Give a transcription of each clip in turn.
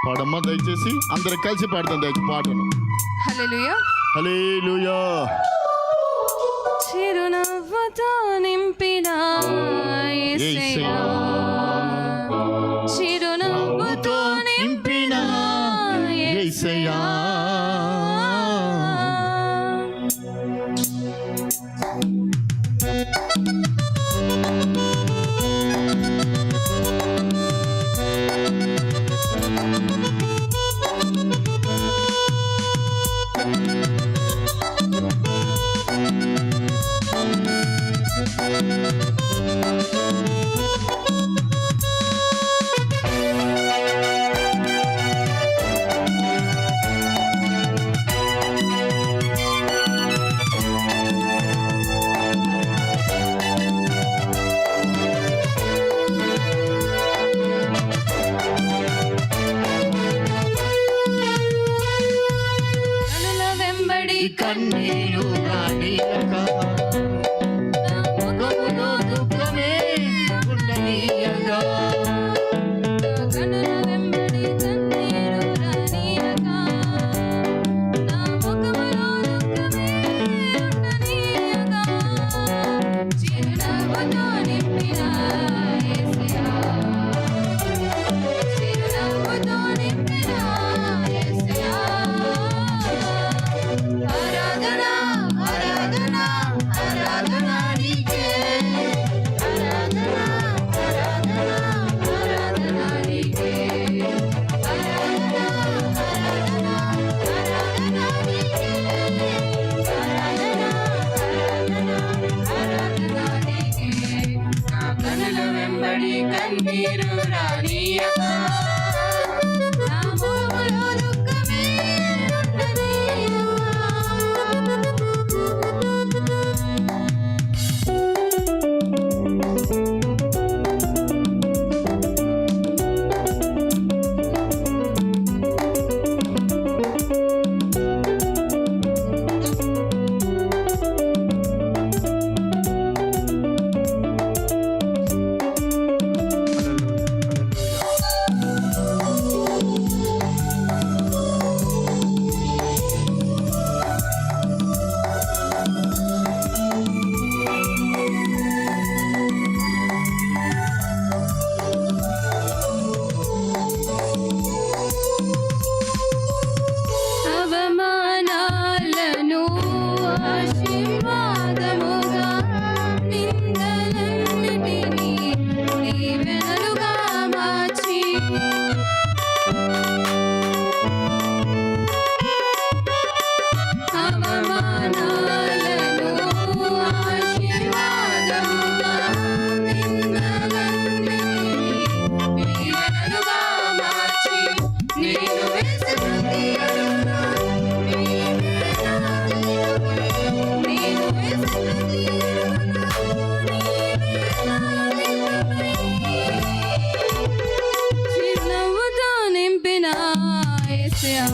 పాడమ్మా దయచేసి అందరం కలిసి పాడతాం దయచేసి పాటను. హల్లెలూయా హల్లెలూయా. చిరునవ్వుతో నింపిన యేసయ్యా, చిరునవ్వుతో నింపిన యేసయ్యా, కన్నీరు రానియక నా ముఖములో దుఃఖమే ఉండనీయగా, నా కనుల వెంబడి కన్నీరు రానియక, నా ముఖములో దుఃఖమే ఉండనీయగా, చిరునవ్వుతో నింపిన యేసయ్యా, చిరునవ్వుతో నింపిన యేసయ్యా, ఆరాధన ఆరాధన ఆరాధన నీకే, ఆరాధన ఆరాధన ఆరాధన నీకే, ఆరాధన ఆరాధన ఆరాధన నీకే, ఆరాధన ఆరాధన నీకే, నా కనుల వెంబడి కన్నీరు రానియక, నా ముఖములో దుఃఖమే ఉండనీయక. అవమానాలను ఆశీర్వాదముగా, నిందలన్నిటినీ దీవెనలుగా మార్చి, అవమానాలను ఆశీర్వాదముగా, నిందలన్నిటినీ దీవెనలుగా మార్చి, నేను వేసిన తీరును నీవే నా దీపమై, నేను వేసిన తీరును నీవే నా దీపమై, చిరునవ్వుతో నింపిన యేసయ్యా,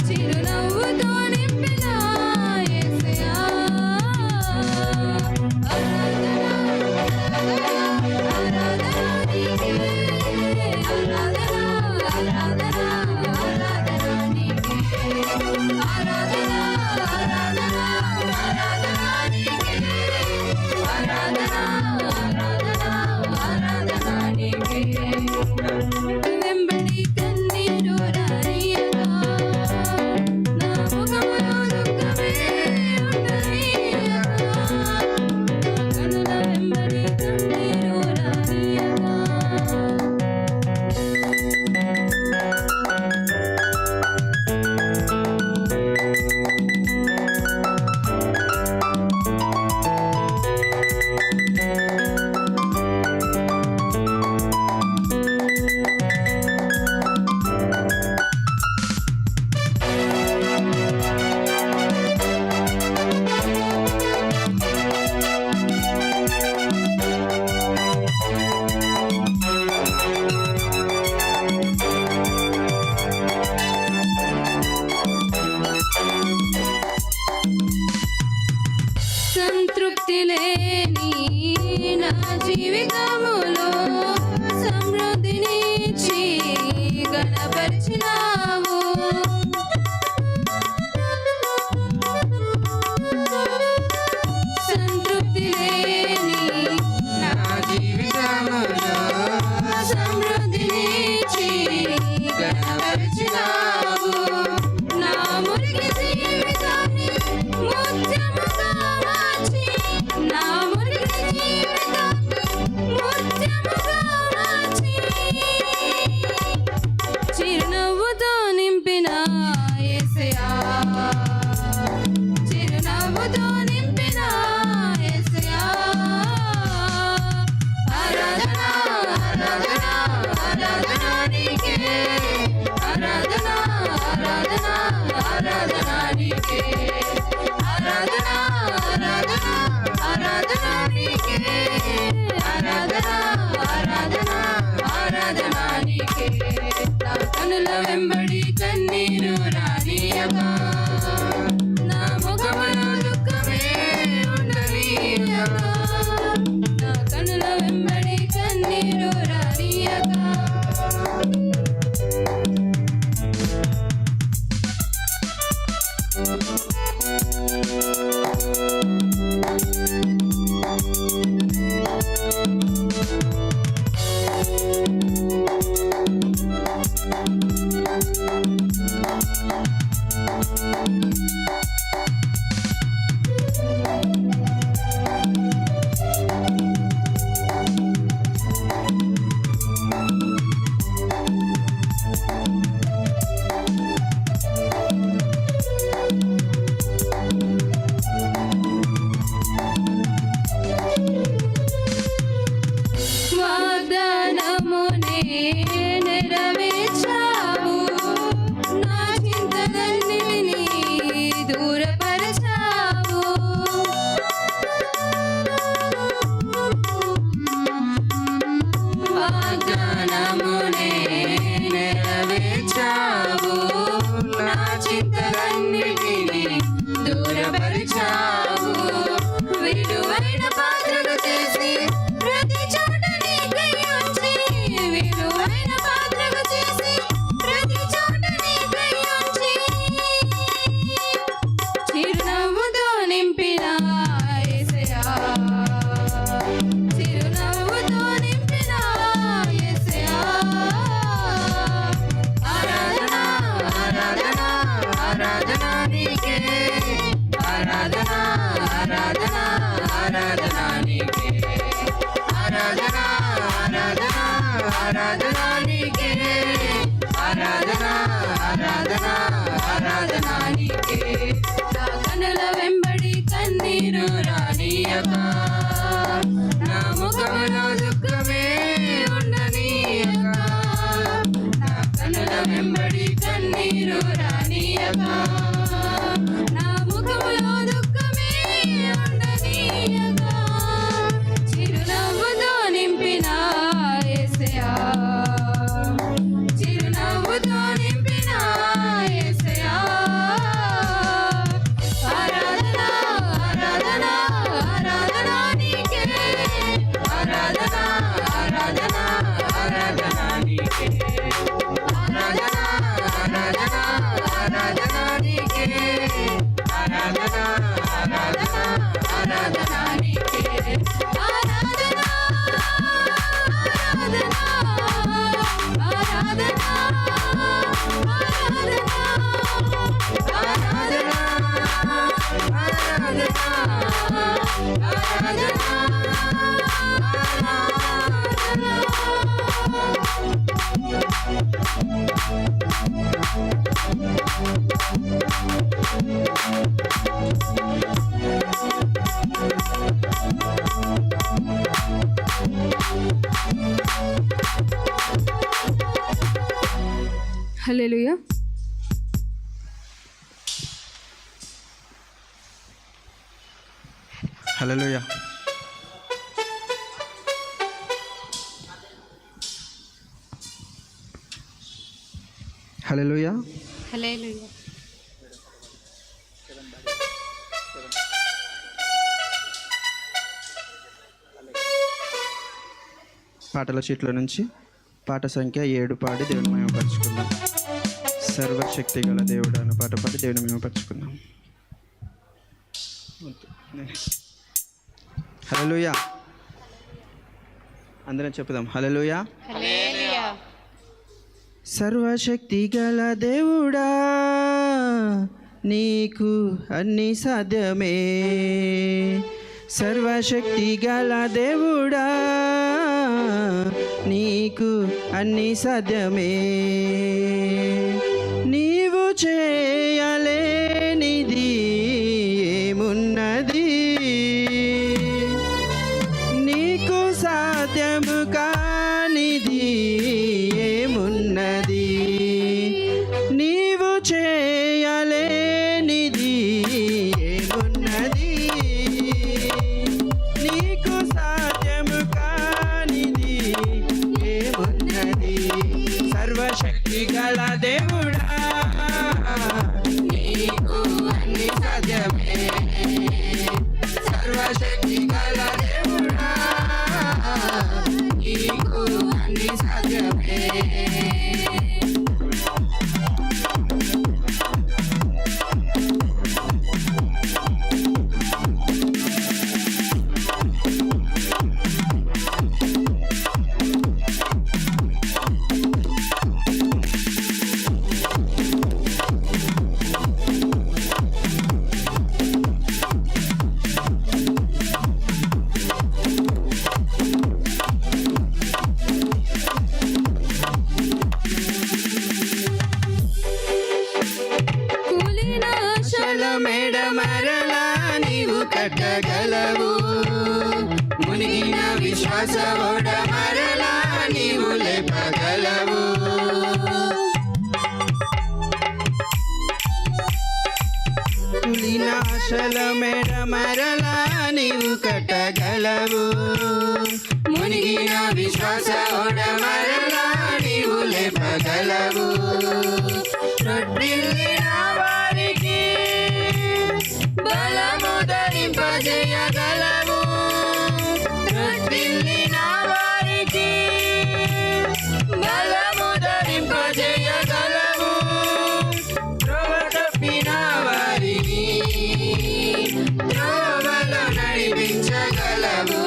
చిరునవ్వుతో నింపిన యేసయ్యా, ఆరాధన ఆరాధన నీకే, ఆరాధన ఆరాధన ఆరాధన నీకే, ఆరాధన ఆరాధన ఆరాధన నీకే, ఆరాధన ఆరాధన ఆరాధన నీకే, వెంబడి కన్నీరు రానియక, ఘనపరిచినావు. సంతృప్తి లేని నా జీవితములో సమృద్ధినిచ్చి ఘనపరిచినావు. నా మురికి జీవితాన్ని ముత్యముగా మార్చి, నా మురికి జీవితాన్ని ముత్యముగా మార్చి, చిరునవ్వుతో నింపిన యేసయ్యా, చిరునవ్వుతో నింపిన యేసయ్యా. ఆరాధన ఆరాధన ఆరాధన నీకే, ఆరాధన ఆరాధన ఆరాధన నీకే, ఆరాధన ఆరాధన ఆరాధన నీకే, ఆరాధన ఆరాధన ఆరాధన నీకే. నా కనుల వెంబడి కన్నీరు రానియక, నా ముఖములో దుఃఖమే ఉండనీయక, నా కనుల వెంబడి కన్నీరు రానియక. వాగ్దానమునే నెరవేర్చావు, నా చింతలన్నిటినీ దూరపరచావు. వాగ్దానమునే నెరవేర్చావు, నా చింతలన్నిటినీ దూరపరచావు. విలువైన పాత్రలు చేసి ప్రతి చోట నీకై ఉంచి, విలువైన పాత్రలు చేసి ప్రతి చోట నీకై ఉంచి, చిరునవ్వుతో నింపిన యేసయ్యా, చిరునవ్వుతో నింపిన యేసయ్యా. ఆరాధన ఆరాధన ఆరాధన నీకే, ఆరాధన ఆరాధన ఆరాధన నీకే, ఆరాధన ఆరాధన ఆరాధన నీకే, ఆరాధన ఆరాధన ఆరాధన నీకే. నా కనుల వెంబడి కన్నీరు రానియక, నా ముఖములో దుఃఖమే ఉండనీయక, నా కనుల వెంబడి కన్నీరు రానియక, నా ముఖములో దుఃఖమే ఉండనీయక. చిరునవ్వుతో నింపిన యేసయ్యా, చిరునవ్వుతో నింపిన యేసయ్యా. ఆరాధన ఆరాధన ఆరాధన నీకే, ఆరాధన ఆరాధన ఆరాధన నీకే, ఆరాధన ఆరాధన ఆరాధన నీకే, ఆరాధన ఆరాధన ఆరాధన నీకే, ఆరాధన ఆరాధన ఆరాధన హల్లెలూయా. హల్లెలూయా. హల్లెలూయా. హల్లెలూయా. పాటల చీట్ల నుంచి పాట సంఖ్య 7 పాడి దేవుని మహిమపరచుకుందాం. సర్వశక్తి గల దేవుడు అన్న పాట పాడి దేవుని మహిమపరచుకుందాం. హల్లెలూయా. అందరం చెప్పుదాం హల్లెలూయా. సర్వశక్తి గల దేవుడా నీకు అన్ని సాధ్యమే. సర్వశక్తి గల దేవుడా నీకు అన్ని సాధ్యమే. నీవు చేయలేనిది ఏమున్నది, నీకు సాధ్యము కానిది ఏమున్నది. నీవు చేయలేనిది ఏమున్నది, నీకు సాధ్యము కానిది ఏమున్నది. సర్వశక్తి గల దేవుడా నీకు అన్ని సాధ్యమే. సర్వశక్తి గల దేవుడా నీకు అన్ని సాధ్యమే. మేడ మరలా నీవు కట్టగలవు, మునిగిన విశ్వాస ఓడ మరలా నీవు లేపగలవు. కులిన ఆశల మేడ మరలా నీవు కట్టగలవు, మునిగిన విశ్వాస ఓడ మరలా నీవు లేపగలవు. రొట్టిల్లిన వారికి బలము ధరింపజేయగలవు, రొట్టిల్లిన వారికి బలము ధరింపజేయగలవు. త్రోవ తప్పిన వారిని త్రోవలో నడిపించగలవు,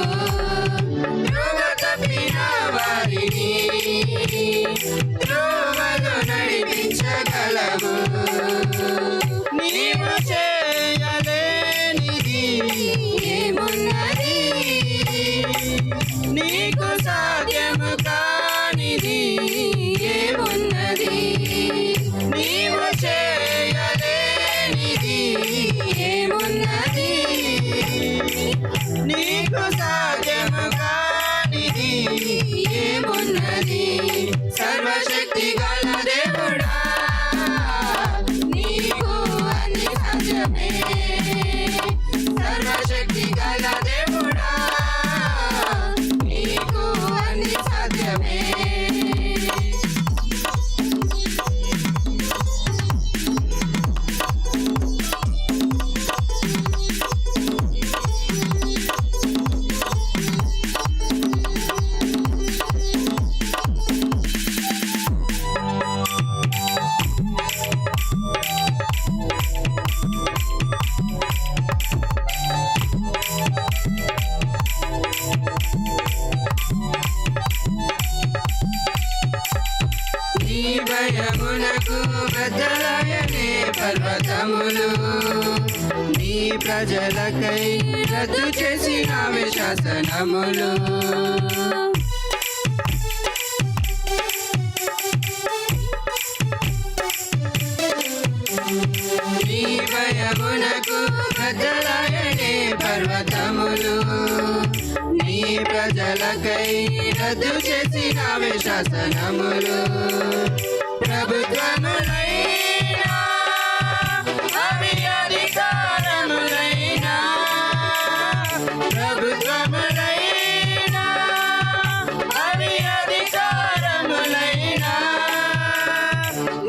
త్రోవ తప్పిన వారిని త్రోవలో నడిపించగలవు. నీవు చేయలేనిది ఏమున్నది, నీకు సాధ్యము కానిది ఏమున్నది. నీవు చేయలేనిది ఏమున్నది, నీకు సాధ్యము కానిది ఏమున్నది. సర్వశక్తి గల దేవుడా నీకు అన్ని సాధ్యమే. సర్వశక్తి గల దేవుడా నీకు అన్ని సాధ్యమే. నీ భయమునకు బద్దలయనే పర్వతములు, నీ ప్రజలకై రద్దు చేసినవే శాసనములు. నీ భయమునకు బద్దలయనే పర్వతములు, నీ ప్రజలకై రద్దు చేసినవే శాసనములు. ప్రభుత్వములైనా అవి అధికారములైనా, ప్రభుత్వములైనా అవి అధికారములైనా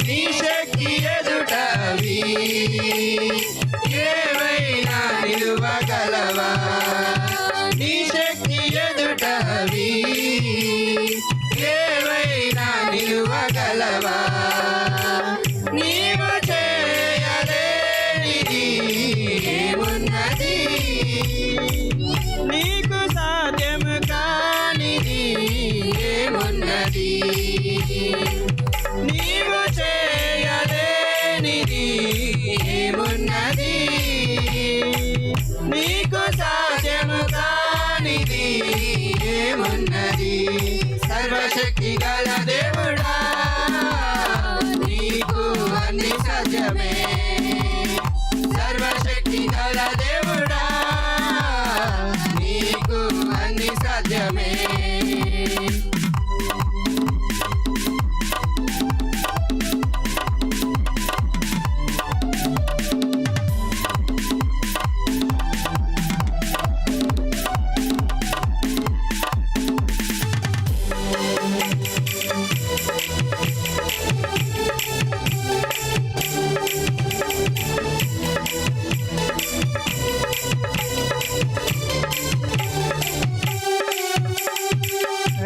నీ శక్తి ఎదుటవి ఏవైనా నిలువగలవా. నీ శక్తి ఎదుటవి ఏవైనా చేయగలవా నీవు చేయలేనిది ఏమున్నది నీకు సాధ్యము కానిది ఏమున్నది నీవు చేయలేనిది ఏమున్నది నీకు సాధ్యము కానిది ఏమున్నది సర్వశక్తి గల దేవుడా నీకు అన్ని సాధ్యమే సర్వశక్తి గల దేవుడా నీకు అన్ని సాధ్యమే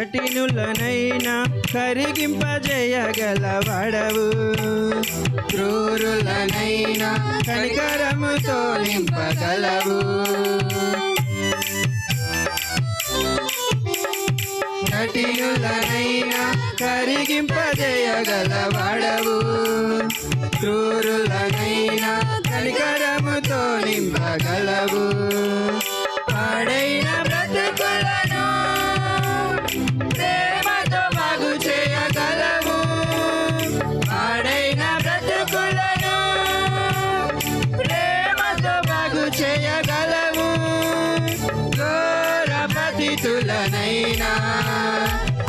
కఠినులనైనా కరిగింపజేయగలవడవు క్రూరులనైనా కనికరముతో నింపగలవు కఠినులనైనా కరిగింపజేయగలవడవు క్రూరులనైనా కనికరముతో నింపగలవు పాడైన బ్రతుకులను ప్రేమతో బాగు చేయగలవు పాడైన బ్రతుకులను ప్రేమతో బాగు చేయగలవు ఘోర పతితులనైనా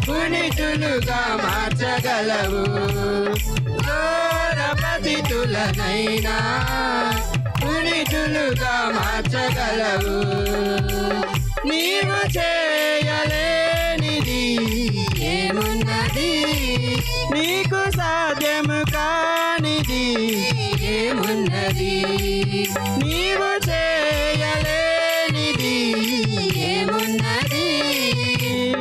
పునీతులుగా మార్చగలవు ఘోర పతితులనైనా పునీతులుగా మార్చగలవు నీవు చేయలేనిది ఏమున్నది నీకు సాధ్యము కానిది ఏమున్నది నీవు చేయలేనిది ఏమున్నది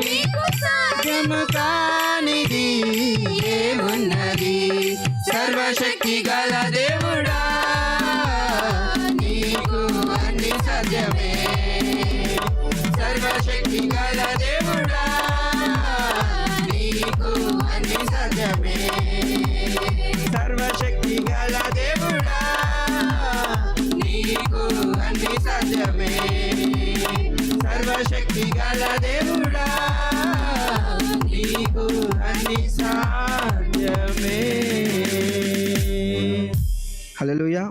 నీకు సాధ్యము కానిది ఏమున్నది సర్వశక్తి గల దేవుడా నీకు అన్ని సాధ్యమే సర్వశక్తి గల దేవుడా నీకు అన్ని సాధ్యమే సర్వశక్తి గల దేవుడా నీకు అన్ని సాధ్యమే సర్వశక్తి గల దేవుడా నీకు అన్ని సాధ్యమే హల్లెలూయా.